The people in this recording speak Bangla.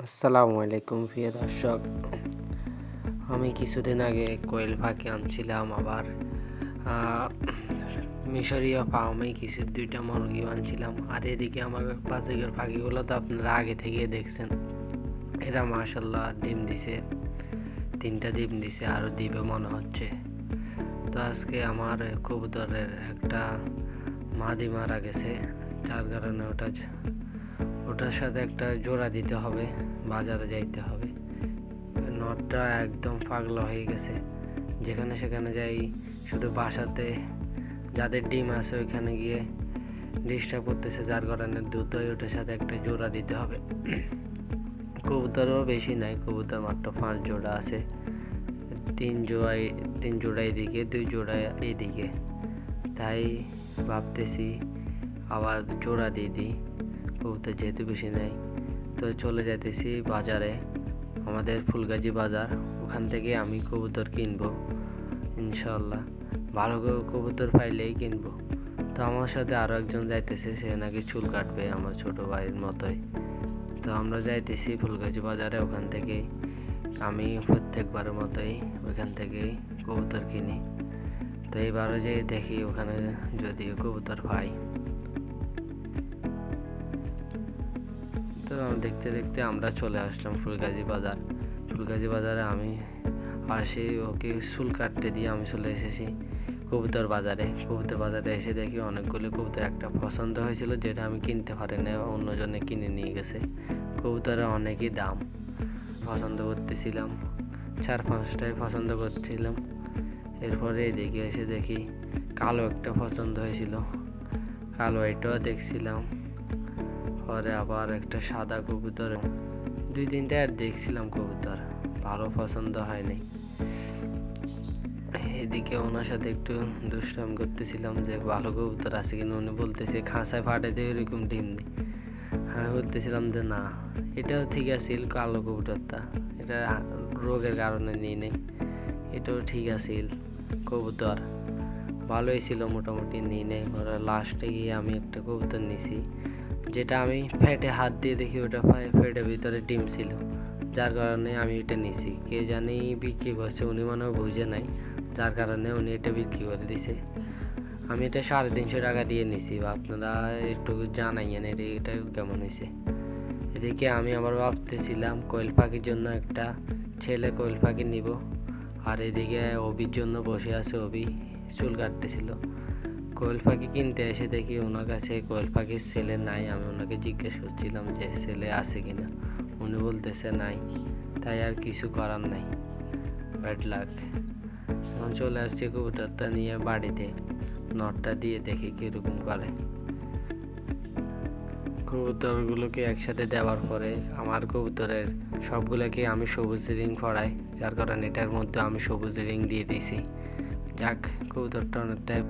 আসসালামু আলাইকুম প্রিয় দর্শক। আমি কিছুদিন আগে কোয়েল পাখি আনছিলাম, আবার মিশরীয় ফার্মে কিছু 2টা মুরগি আনছিলাম। আর এদিকে আমার বাজিগর পাখিগুলো তো আপনারা আগে থেকে দেখছেন। এরা মাশাল্লাহ ডিম দিছে, 3টা ডিম দিছে, আরও দিবে মনে হচ্ছে। তো আজকে আমার কবুতরের একটা মাদি মারা গেছে, যার কারণে ওটার সাথে একটা জোড়া দিতে হবে, বাজারে যাইতে হবে। নটটা একদম পাগলা হয়ে গেছে, যেখানে সেখানে যাই শুধু বাসাতে যাদের ডিম আছে ওইখানে গিয়ে ডিস্টার্ব করতেছে, যার কারণে দ্রুতই ওটার সাথে একটা জোড়া দিতে হবে। কবুতরও বেশি নাই, কবুতর মাত্র 5 জোড়া আছে, 3 জোড়া এদিকে, 2 জোড়া এদিকে। তাই ভাবতেছি আবার জোড়া দিয়ে দিই, কবুতর যেহেতু বেশি নেই। তো চলে যাইতেছি বাজারে, আমাদের ফুলগাজী বাজার, ওখান থেকে আমি কবুতর কিনবো ইনশাল্লাহ। ভালো কবুতর পাইলেই কিনবো। তো আমার সাথে আরও একজন যাইতেছে, সে নাকি চুল কাটবে আমার ছোট ভাইয়ের মতোই। তো আমরা যাইতেছি ফুলগাজী বাজারে, ওখান থেকেই আমি প্রত্যেকবারের মতোই ওইখান থেকেই কবুতর কিনি। তো এইবারও যেয়ে দেখি ওখানে যদি কবুতর পাই। তো দেখতে দেখতে আমরা চলে আসলাম ফুলগাজী বাজার। ফুলগাজী বাজারে আমি আসি, ওকে চুল কাটতে দিয়ে আমি চলে এসেছি কবুতর বাজারে। কবুতর বাজারে এসে দেখি অনেকগুলো কবুতর একটা পছন্দ হয়েছিল, যেটা আমি কিনতে পারি না, অন্যজনে কিনে নিয়ে গেছে। কবুতরের অনেকই দাম, পছন্দ করতেছিলাম, 4-5টাই পছন্দ করছিলাম। এরপরে এদিকে এসে দেখি কালো একটা পছন্দ হয়েছিল, কালো এটাও দেখছিলাম। পরে আবার একটা সাদা কবুতর, 2-3টা আর দেখছিলাম কবুতর, ভালো পছন্দ হয়নি। এদিকে ওনার সাথে একটু দুষ্টাম করতেছিলাম যে ভালো কবুতর আছে কিনা। উনি বলতেছে খাঁচায় ফাটাইতে এরকম ডিম দিই। আমি বলতেছিলাম যে না, এটাও ঠিক আছিল, কালো কবুতরটা এটা রোগের কারণে নিয়ে নেই, এটাও ঠিক আছিল, কবুতর ভালোই ছিল মোটামুটি, নিয়ে নেই। পরে লাস্টে গিয়ে আমি একটা কবুতর নিছি, যেটা আমি ফেটে হাত দিয়ে দেখি ওটা ফেটের ভিতরে ডিম ছিল, যার কারণে আমি এটা নিছি। কে জানি বিক্রি করছে, উনি মনে বুঝে নাই, যার কারণে উনি এটা বিক্রি করে দিছে। আমি এটা 350 টাকা দিয়ে নিছি। আপনারা একটু জানাইয়েন এটা কেমন হয়েছে। এদিকে আমি আবার ভাবতেছিলাম কোয়েল পাখির জন্য একটা ছেলে কোয়েল পাখি নিব, আর এদিকে অবির জন্য বসে আছে, অবি চুল কাটতেছিল। কোয়েল পাখি কিনতে এসে দেখি ওনার কাছে কোয়েল পাখির ছেলে নাই। আমি ওনাকে জিজ্ঞেস করছিলাম যে ছেলে আছে কিনা, উনি বলতেছে নাই। তাই আর কিছু করার নাই, ব্যাড লাক। এখন চলে আসছি কবুতরটা নিয়ে বাড়িতে, নটটা দিয়ে দেখি কীরকম করে। কবুতরগুলোকে একসাথে দেওয়ার পরে আমার কবুতরের সবগুলোকে আমি সবুজ রিং পরাই, যার কারণে এটার মধ্যে আমি সবুজ রিং দিয়ে দিয়েছি। যাক, কবুতরটা অনেকটাই